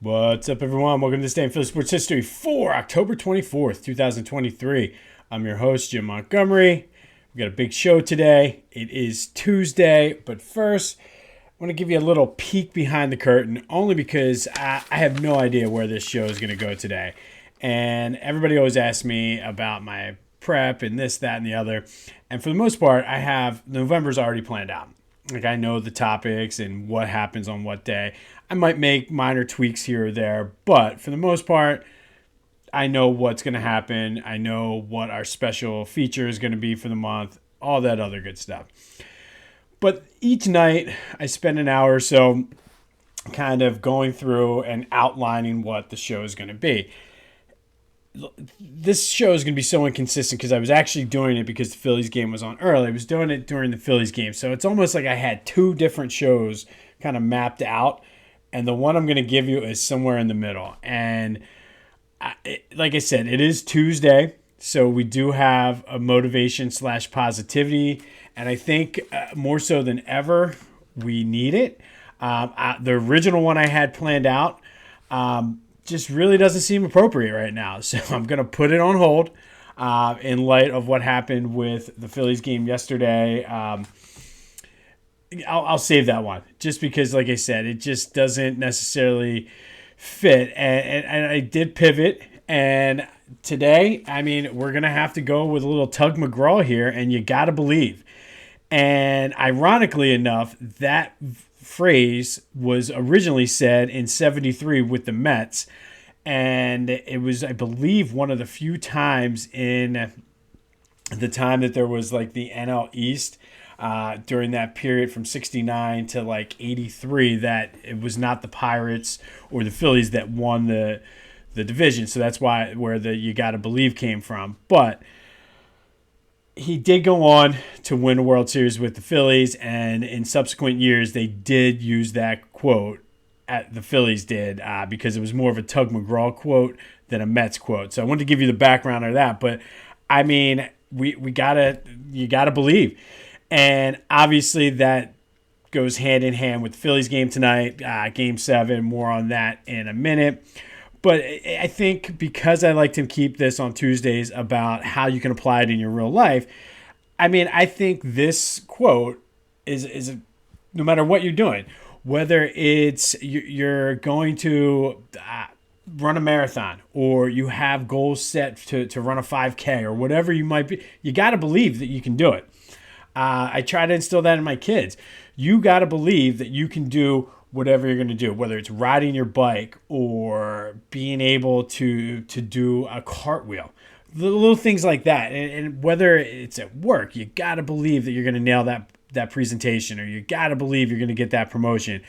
What's up, everyone? Welcome to this day in Philly Sports History for October 24th, 2023. I'm your host, Jim Montgomery. We got a big show today. It is Tuesday, but first, I want to give you a little peek behind the curtain, only because I have no idea where this show is going to go today. And everybody always asks me about my prep and this, that, and the other. And for the most part, November's already planned out. Like, I know the topics and what happens on what day. I might make minor tweaks here or there, but for the most part, I know what's going to happen. I know what our special feature is going to be for the month, all that other good stuff. But each night, I spend an hour or so kind of going through and outlining what the show is going to be. This show is going to be so inconsistent because I was actually doing it because the Phillies game was on early. I was doing it during the Phillies game. So it's almost like I had two different shows kind of mapped out. And the one I'm going to give you is somewhere in the middle. And like I said, it is Tuesday. So we do have a motivation/positivity. And I think more so than ever, we need it. The original one I had planned out just really doesn't seem appropriate right now. So I'm going to put it on hold in light of what happened with the Phillies game yesterday. I'll save that one just because, like I said, it just doesn't necessarily fit. And I did pivot. And today, we're going to have to go with a little Tug McGraw here, and you got to believe. And ironically enough, that phrase was originally said in 73 with the Mets. And it was, I believe, one of the few times in the time that there was like the NL East during that period from 69 to like 83 that it was not the Pirates or the Phillies that won the division. So that's where the you got to believe came from. But he did go on to win a World Series with the Phillies, and in subsequent years, they did use that quote. The Phillies did because it was more of a Tug McGraw quote than a Mets quote. So I wanted to give you the background of that. But you gotta believe, and obviously that goes hand in hand with the Phillies game tonight, Game 7. More on that in a minute. But I think because I like to keep this on Tuesdays about how you can apply it in your real life, I think this quote is no matter what you're doing, whether it's you're going to run a marathon or you have goals set to run a 5K or whatever you might be, you got to believe that you can do it. I try to instill that in my kids. You got to believe that you can do whatever you're going to do, whether it's riding your bike or being able to do a cartwheel, little things like that. And whether it's at work, you got to believe that you're going to nail that presentation, or you got to believe you're going to get that promotion.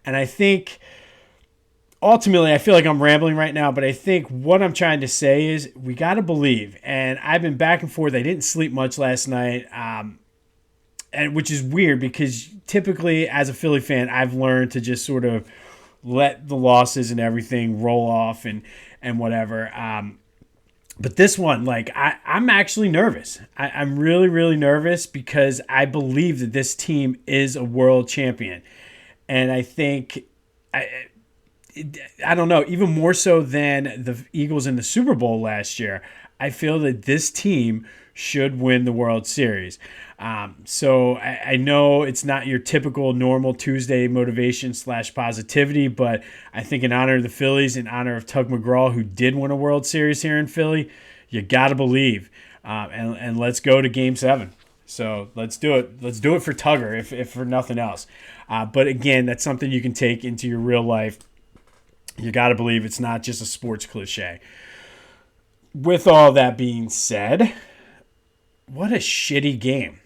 And I think ultimately, I feel like I'm rambling right now, but I think what I'm trying to say is we got to believe. And I've been back and forth. I didn't sleep much last night. And which is weird because typically as a Philly fan, I've learned to just sort of let the losses and everything roll off and whatever. But this one, I'm actually nervous. I'm really, really nervous because I believe that this team is a world champion. And I think, I don't know, even more so than the Eagles in the Super Bowl last year, I feel that this team should win the World Series. So I know it's not your typical normal Tuesday motivation/positivity, but I think in honor of the Phillies, in honor of Tug McGraw, who did win a World Series here in Philly, you got to believe. And let's go to Game 7. So let's do it. Let's do it for Tugger, if for nothing else. But again, that's something you can take into your real life. You got to believe it's not just a sports cliche. With all that being said, what a shitty game.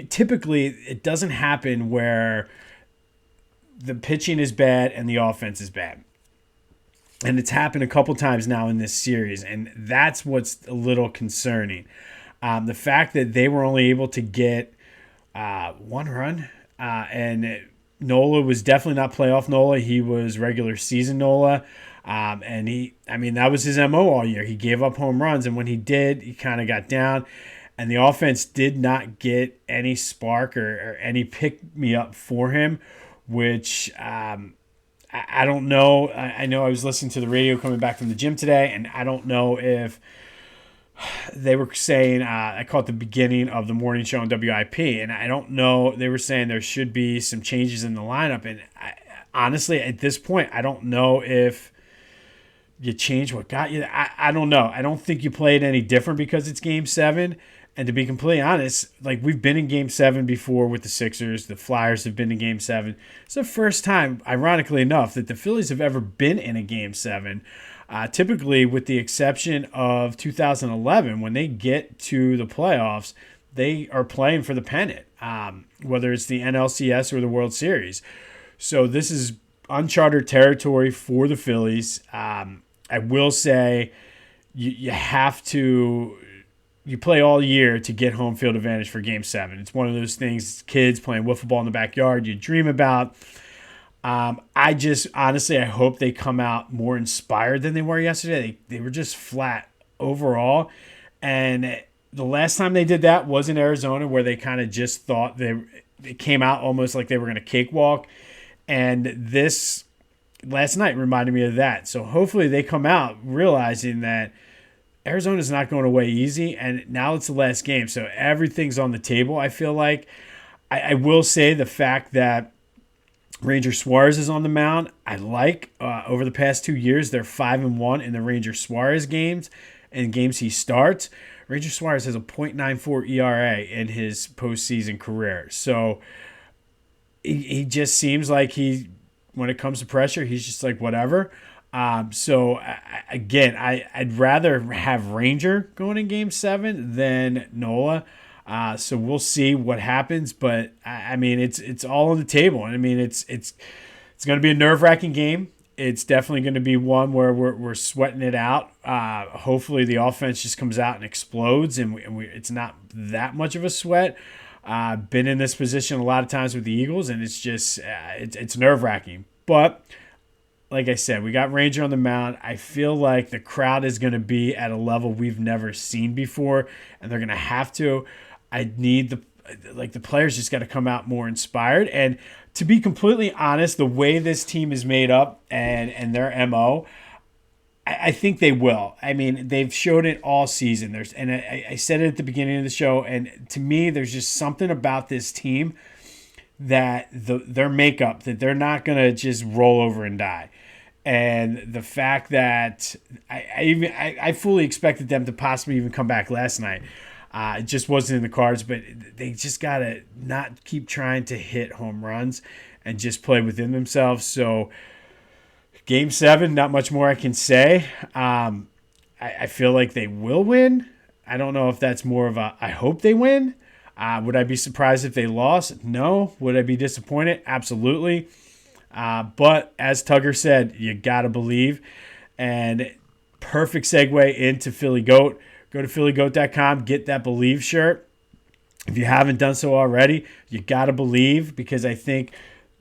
Typically it doesn't happen where the pitching is bad and the offense is bad. And it's happened a couple times now in this series, and that's what's a little concerning. The fact that they were only able to get one run, and Nola was definitely not playoff Nola. He was regular season Nola. And that was his MO all year. He gave up home runs, and when he did, he kind of got down. And the offense did not get any spark or any pick-me-up for him, which I don't know. I know I was listening to the radio coming back from the gym today, and I don't know if they were saying, I caught the beginning of the morning show on WIP, and I don't know. They were saying there should be some changes in the lineup, and honestly, at this point, I don't know if you change what got you. I don't know. I don't think you play it any different because it's Game 7. And to be completely honest, like we've been in Game 7 before with the Sixers. The Flyers have been in Game 7. It's the first time, ironically enough, that the Phillies have ever been in a Game 7. Typically, with the exception of 2011, when they get to the playoffs, they are playing for the pennant, whether it's the NLCS or the World Series. So this is uncharted territory for the Phillies. I will say you have to – you play all year to get home field advantage for Game 7. It's one of those things kids playing wiffle ball in the backyard you dream about. I just honestly, I hope they come out more inspired than they were yesterday. They were just flat overall. And the last time they did that was in Arizona, where they kind of just thought it came out almost like they were going to cakewalk. And this last night reminded me of that. So hopefully they come out realizing that Arizona's not going away easy, and now it's the last game, so everything's on the table, I feel like. I will say the fact that Ranger Suarez is on the mound, I like. Over the past 2 years, they're 5-1 in the Ranger Suarez games and games he starts. Ranger Suarez has a .94 ERA in his postseason career. So he just seems like when it comes to pressure, he's just like whatever. Again, I'd rather have Ranger going in Game 7 than Nola. So we'll see what happens, but I mean, it's all on the table. And I mean, it's going to be a nerve-wracking game. It's definitely going to be one where we're sweating it out. Hopefully the offense just comes out and explodes, and it's not that much of a sweat. Been in this position a lot of times with the Eagles, and it's just it's nerve-wracking. But like I said, we got Ranger on the mound. I feel like the crowd is going to be at a level we've never seen before, and they're going to have to. I need the players just got to come out more inspired. And to be completely honest, the way this team is made up and their MO, I think they will. I mean, they've showed it all season. I said it at the beginning of the show, and to me, there's just something about this team that their makeup, that they're not going to just roll over and die. And the fact that I fully expected them to possibly even come back last night. It just wasn't in the cards, but they just got to not keep trying to hit home runs and just play within themselves. So Game 7, not much more I can say. I feel like they will win. I don't know if that's more of I hope they win. Would I be surprised if they lost? No. Would I be disappointed? Absolutely. But as Tugger said, you got to believe. And perfect segue into Philly Goat. Go to phillygoat.com, get that Believe shirt. If you haven't done so already, you got to believe, because I think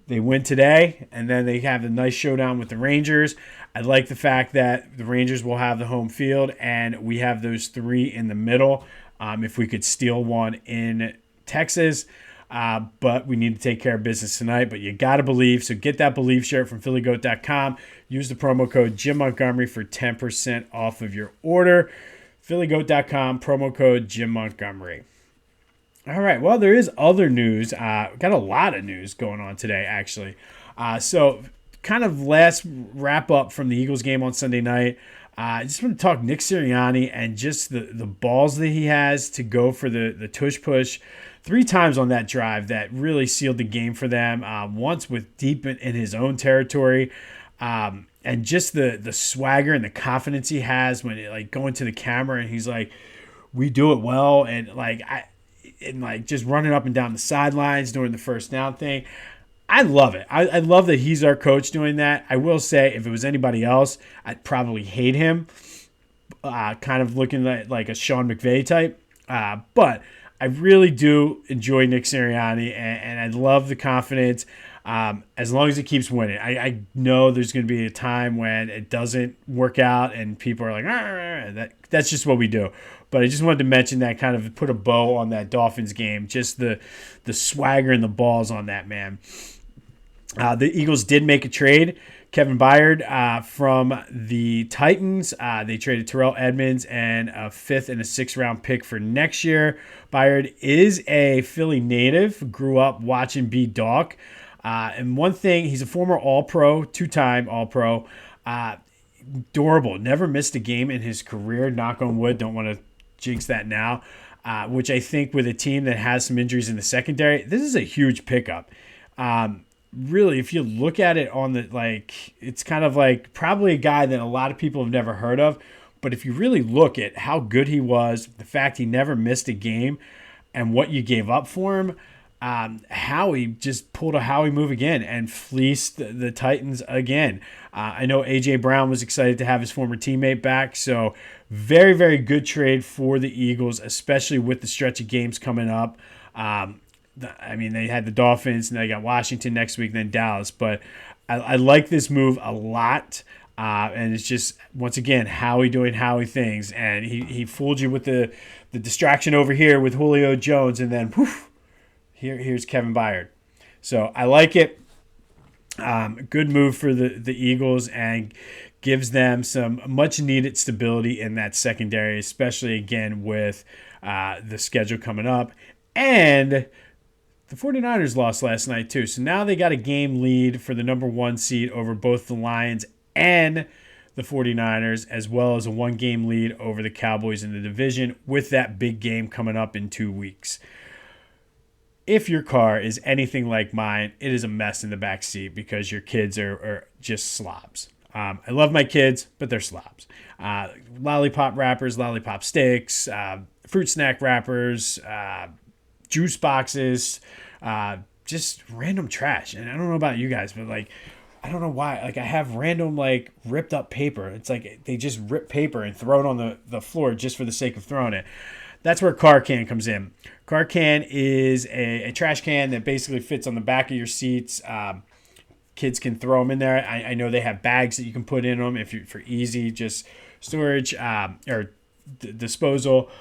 they win today and then they have a nice showdown with the Rangers. I like the fact that the Rangers will have the home field and we have those three in the middle. If we could steal one in Texas. But we need to take care of business tonight. But you got to believe. So get that Believe shirt from phillygoat.com. Use the promo code Jim Montgomery for 10% off of your order. phillygoat.com, promo code Jim Montgomery. All right, well, there is other news. Got a lot of news going on today, actually. So kind of last wrap up from the Eagles game on Sunday night. I just want to talk Nick Sirianni and just the balls that he has to go for the tush push 3 times on that drive that really sealed the game for them. Once with deep in his own territory. And just the swagger and the confidence he has when going to the camera and he's like, we do it well. And just running up and down the sidelines doing the first down thing. I love it. I love that he's our coach doing that. I will say, if it was anybody else, I'd probably hate him. Kind of looking like a Sean McVay type. But I really do enjoy Nick Sirianni, and I love the confidence. As long as it keeps winning. I know there's going to be a time when it doesn't work out and people are like, that's just what we do. But I just wanted to mention that, kind of put a bow on that Dolphins game. Just the swagger and the balls on that man. The Eagles did make a trade. Kevin Byard from the Titans. They traded Terrell Edmonds and a 5th and a 6th round pick for next year. Byard is a Philly native, grew up watching B. Dawk. And one thing, he's a former All-Pro, 2-time All-Pro. Durable, never missed a game in his career. Knock on wood, don't want to jinx that now. Which I think with a team that has some injuries in the secondary, this is a huge pickup. Really, if you look at it on the, it's kind of like probably a guy that a lot of people have never heard of. But if you really look at how good he was, the fact he never missed a game, and what you gave up for him, Howie just pulled a Howie move again and fleeced the Titans again. I know A.J. Brown was excited to have his former teammate back. So very, very good trade for the Eagles, especially with the stretch of games coming up. They had the Dolphins, and they got Washington next week, then Dallas. But I like this move a lot. And it's just, once again, Howie doing Howie things. And he fooled you with the distraction over here with Julio Jones. And then, whoosh, here's Kevin Byard. So I like it. Good move for the Eagles, and gives them some much-needed stability in that secondary, especially, again, with the schedule coming up. And the 49ers lost last night too. So now they got a game lead for the number 1 seed over both the Lions and the 49ers, as well as a 1-game lead over the Cowboys in the division, with that big game coming up in 2 weeks. If your car is anything like mine, it is a mess in the back seat because your kids are just slobs. I love my kids, but they're slobs. Lollipop wrappers, lollipop sticks, fruit snack wrappers, juice boxes, just random trash. And I don't know about you guys, but I don't know why. I have random ripped up paper. It's like they just rip paper and throw it on the floor just for the sake of throwing it. That's where Car Can comes in. Car Can is a trash can that basically fits on the back of your seats. Kids can throw them in there. I know they have bags that you can put in them for easy just storage or disposal.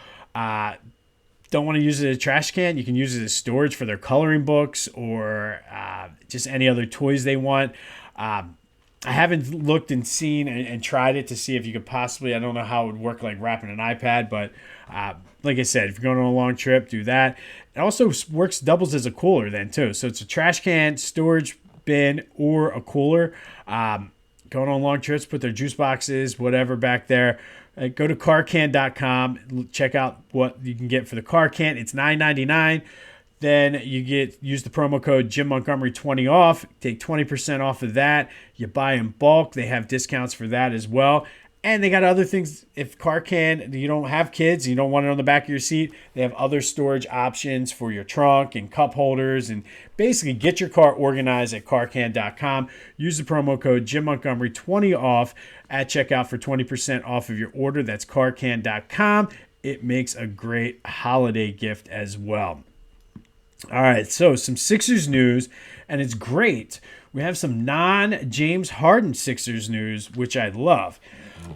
Don't want to use it as a trash can, you can use it as storage for their coloring books or just any other toys they want. I haven't looked and seen and tried it to see if you could possibly, I don't know how it would work like wrapping an iPad, but like I said, if you're going on a long trip, do that. It also doubles as a cooler then too. So it's a trash can, storage bin, or a cooler. Going on long trips, put their juice boxes, whatever back there. Go to carcan.com. Check out what you can get for the Car Can. It's $9.99. Then you use the promo code Jim Montgomery 20 off. Take 20% off of that. You buy in bulk. They have discounts for that as well. And they got other things. If Car Can, you don't have kids, you don't want it on the back of your seat, they have other storage options for your trunk and cup holders. And basically get your car organized at carcan.com. Use the promo code Jim Montgomery 20 off at checkout for 20% off of your order. That's carcan.com. It makes a great holiday gift as well. All right, so some Sixers news, and it's great. We have some non-James Harden Sixers news, which I love.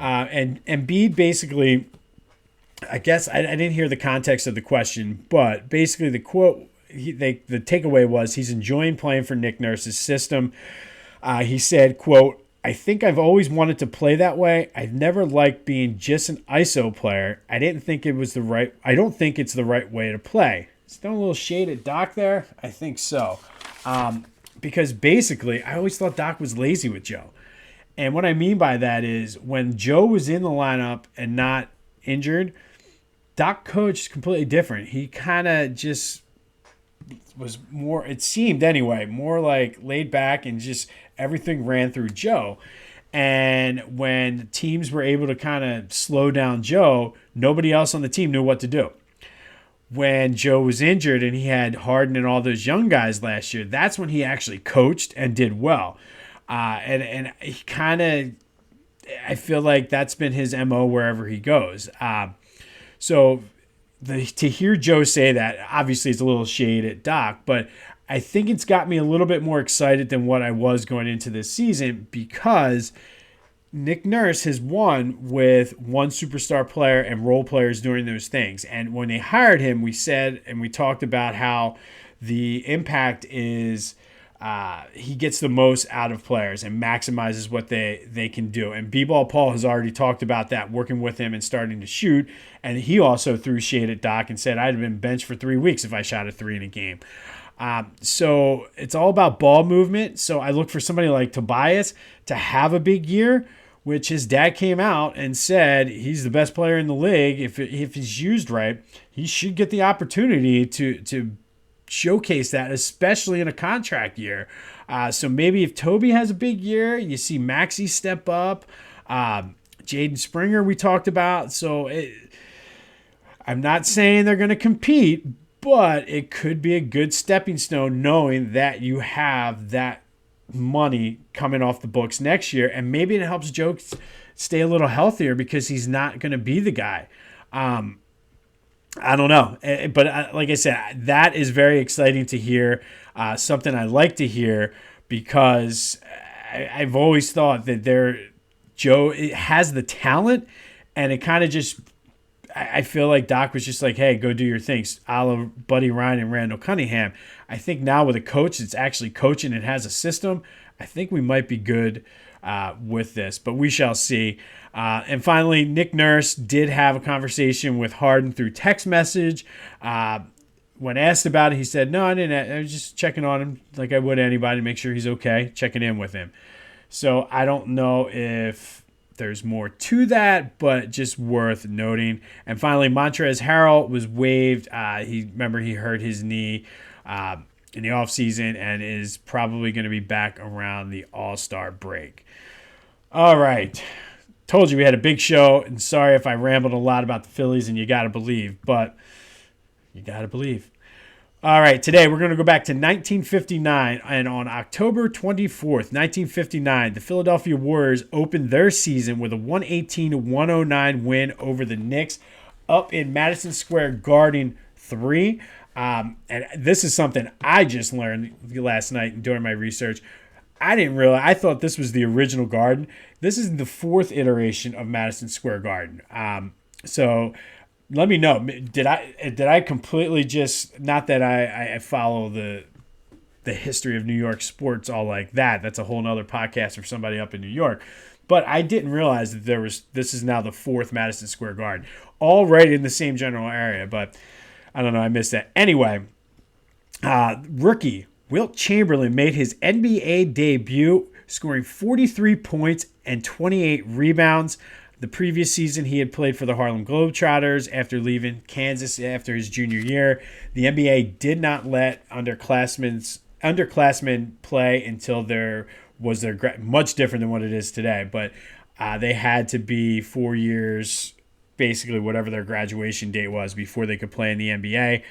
And Embiid basically, I guess I didn't hear the context of the question, but basically the quote, the takeaway was he's enjoying playing for Nick Nurse's system. He said, quote, "I think I've always wanted to play that way. I've never liked being just an ISO player. I don't think it's the right way to play." Still a little shade at Doc there? I think so. Because basically, I always thought Doc was lazy with Joe. And what I mean by that is when Joe was in the lineup and not injured, Doc coached completely different. He kind of just was more, it seemed anyway, more like laid back and just everything ran through Joe. And when teams were able to kind of slow down Joe, nobody else on the team knew what to do. When Joe was injured and he had Harden and all those young guys last year, that's when he actually coached and did well. And he kind of, I feel like that's been his MO wherever he goes. So to hear Joe say that, obviously it's a little shade at Doc, but I think it's got me a little bit more excited than what I was going into this season because Nick Nurse has won with one superstar player and role players doing those things. And when they hired him, we said and we talked about how the impact is he gets the most out of players and maximizes what they can do. And B-Ball Paul has already talked about that, working with him and starting to shoot. And he also threw shade at Doc and said, I'd have been benched for 3 weeks if I shot a 3 in a game. So it's all about ball movement. So I look for somebody like Tobias to have a big year, which his dad came out and said he's the best player in the league. If he's used right, he should get the opportunity to showcase that, especially in a contract year. So maybe if Toby has a big year, you see Maxey step up. Jaden Springer we talked about. So I'm not saying they're going to compete, but it could be a good stepping stone knowing that you have that money coming off the books next year. And maybe it helps Joe stay a little healthier because he's not going to be the guy. I don't know. But like I said, that is very exciting to hear. Something I like to hear because I've always thought that Joe has the talent, and it kind of just, I feel like Doc was just like, hey, go do your things, a la Buddy Ryan and Randall Cunningham. I think now with a coach that's actually coaching and has a system, I think we might be good with this, but we shall see. And finally, Nick Nurse did have a conversation with Harden through text message. When asked about it, he said, no, I didn't. I was just checking on him like I would anybody, make sure he's okay, checking in with him. So I don't know if there's more to that, but just worth noting. And finally, Montrezl Harrell was waived. He hurt his knee in the offseason and is probably going to be back around the All-Star break. All right. Told you we had a big show, and sorry if I rambled a lot about the Phillies, and you got to believe, but you got to believe. All right, today we're going to go back to 1959, and on October 24th, 1959, the Philadelphia Warriors opened their season with a 118-109 win over the Knicks up in Madison Square Garden 3. And this is something I just learned last night during my research. I didn't realize. I thought this was the original Garden. This is the 4th iteration of Madison Square Garden. So let me know. Did I completely just, not that I follow the history of New York sports all like that. That's a whole nother podcast for somebody up in New York. But I didn't realize that this is now the 4th Madison Square Garden, all right in the same general area. But I don't know. I missed that. Anyway, rookie Wilt Chamberlain made his NBA debut, scoring 43 points and 28 rebounds. The previous season, he had played for the Harlem Globetrotters after leaving Kansas after his junior year. The NBA did not let underclassmen play until there was their much different than what it is today. But they had to be 4 years, basically whatever their graduation date was, before they could play in the NBA.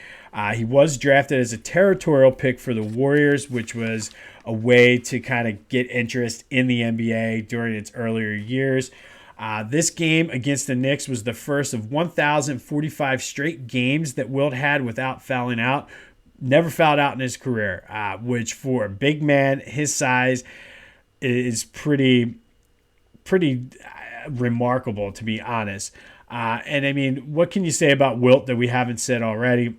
He was drafted as a territorial pick for the Warriors, which was a way to kind of get interest in the NBA during its earlier years. This game against the Knicks was the first of 1,045 straight games that Wilt had without fouling out. Never fouled out in his career, which for a big man his size is pretty remarkable, to be honest. And I mean, what can you say about Wilt that we haven't said already?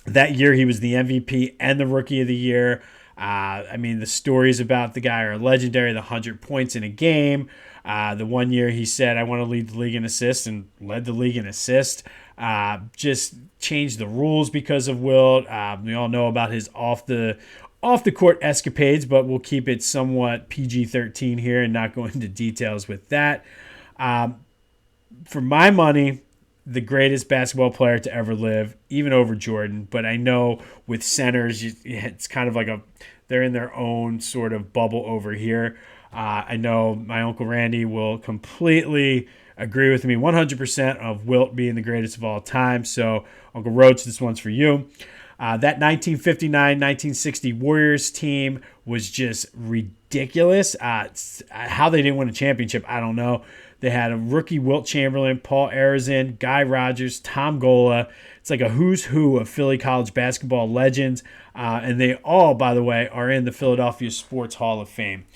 That year he was the MVP and the Rookie of the Year. I mean, the stories about the guy are legendary. The 100 points in a game. The one year he said, I want to lead the league in assists, and led the league in assists. Just changed the rules because of Wilt. We all know about his off the court escapades, but we'll keep it somewhat PG-13 here and not go into details with that. For my money, the greatest basketball player to ever live, even over Jordan. But I know with centers, it's kind of like they're in their own sort of bubble over here. I know my Uncle Randy will completely agree with me 100% of Wilt being the greatest of all time. So, Uncle Roach, this one's for you. That 1959-1960 Warriors team was just ridiculous. How they didn't win a championship, I don't know. They had a rookie Wilt Chamberlain, Paul Arizin, Guy Rogers, Tom Gola. It's like a who's who of Philly college basketball legends. And they all, by the way, are in the Philadelphia Sports Hall of Fame.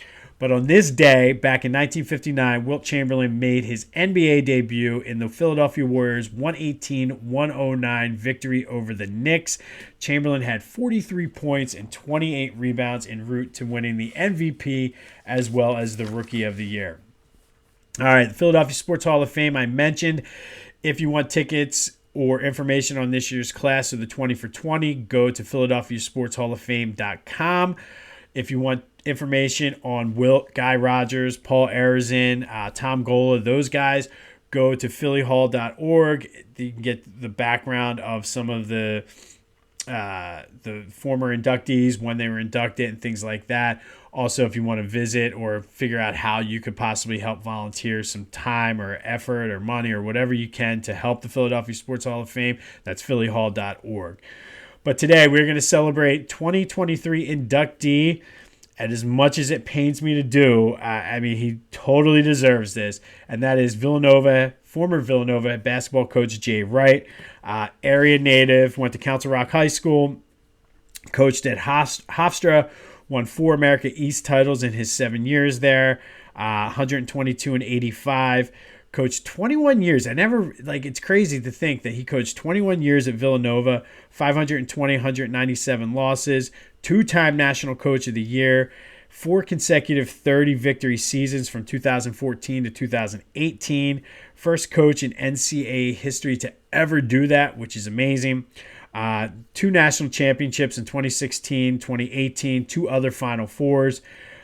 But on this day, back in 1959, Wilt Chamberlain made his NBA debut in the Philadelphia Warriors' 118-109 victory over the Knicks. Chamberlain had 43 points and 28 rebounds en route to winning the MVP as well as the Rookie of the Year. All right, the Philadelphia Sports Hall of Fame I mentioned. If you want tickets or information on this year's class of the 20 for 20, go to philadelphiasportshalloffame.com. If you want information on Wilt, Guy Rogers, Paul Arizin, Tom Gola, those guys, go to phillyhall.org. You can get the background of some of the former inductees, when they were inducted and things like that. Also, if you want to visit or figure out how you could possibly help volunteer some time or effort or money or whatever you can to help the Philadelphia Sports Hall of Fame, that's phillyhall.org. But today we're going to celebrate 2023 inductee. And as much as it pains me to do, I mean, he totally deserves this. And that is former Villanova basketball coach Jay Wright. Area native, went to Council Rock High School, coached at Hofstra, won 4 America East titles in his 7 years there, 122 and 85. Coached 21 years. It's crazy to think that he coached 21 years at Villanova, 520, 197 losses, 2-time National Coach of the Year, 4 consecutive 30 victory seasons from 2014 to 2018. First coach in NCAA history to ever do that, which is amazing. 2 national championships in 2016, 2018, 2 other Final Fours.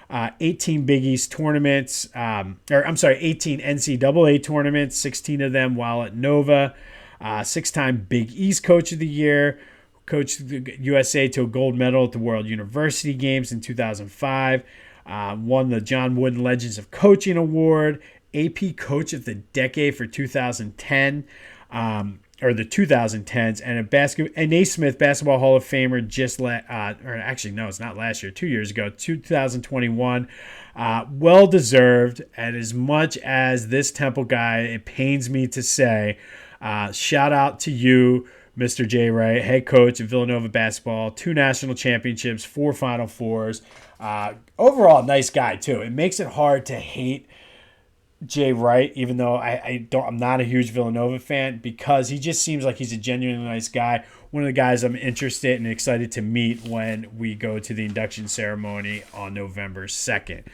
18 Big East tournaments, 18 NCAA tournaments, 16 of them while at Nova. 6-time Big East Coach of the Year, coached the USA to a gold medal at the World University Games in 2005. Won the John Wooden Legends of Coaching Award, AP Coach of the Decade for 2010. Or the 2010s, and a Naismith Basketball Hall of Famer it's not last year, 2 years ago, 2021. Well deserved. And as much as this Temple guy, it pains me to say, shout out to you, Mr. Jay Wright, head coach of Villanova basketball, 2 national championships, 4 Final Fours. Overall, nice guy too. It makes it hard to hate Jay Wright, even though I'm not a huge Villanova fan, because he just seems like he's a genuinely nice guy. One of the guys I'm interested and excited to meet when we go to the induction ceremony on November 2nd.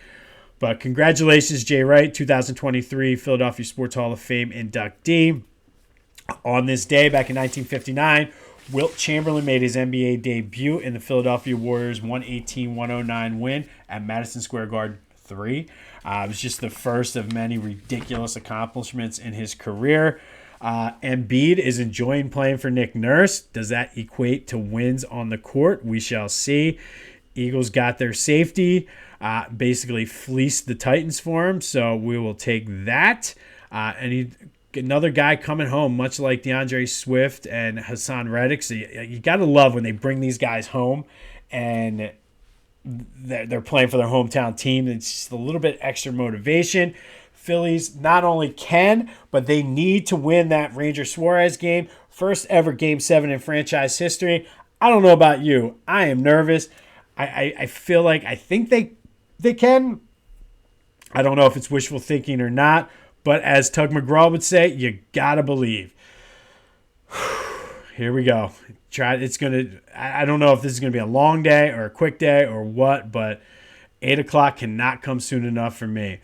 But congratulations, Jay Wright, 2023 Philadelphia Sports Hall of Fame inductee. On this day, back in 1959, Wilt Chamberlain made his NBA debut in the Philadelphia Warriors' 118-109 win at Madison Square Garden 3. It was just the first of many ridiculous accomplishments in his career. Embiid is enjoying playing for Nick Nurse. Does that equate to wins on the court? We shall see. Eagles got their safety, basically fleeced the Titans for him, so we will take that. Another guy coming home, much like DeAndre Swift and Hassan Reddick. So you got to love when they bring these guys home and they're playing for their hometown team. It's just a little bit extra motivation. Phillies not only can, but they need to win that Ranger Suarez game. First ever Game 7 in franchise history. I don't know about you. I am nervous. I feel like I think they can. I don't know if it's wishful thinking or not, but as Tug McGraw would say, you gotta believe. Here we go. I don't know if this is gonna be a long day or a quick day or what, but 8 o'clock cannot come soon enough for me.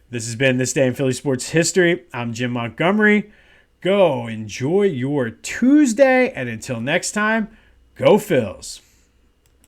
This has been This Day in Philly Sports History. I'm Jim Montgomery. Go enjoy your Tuesday, and until next time, go Phils.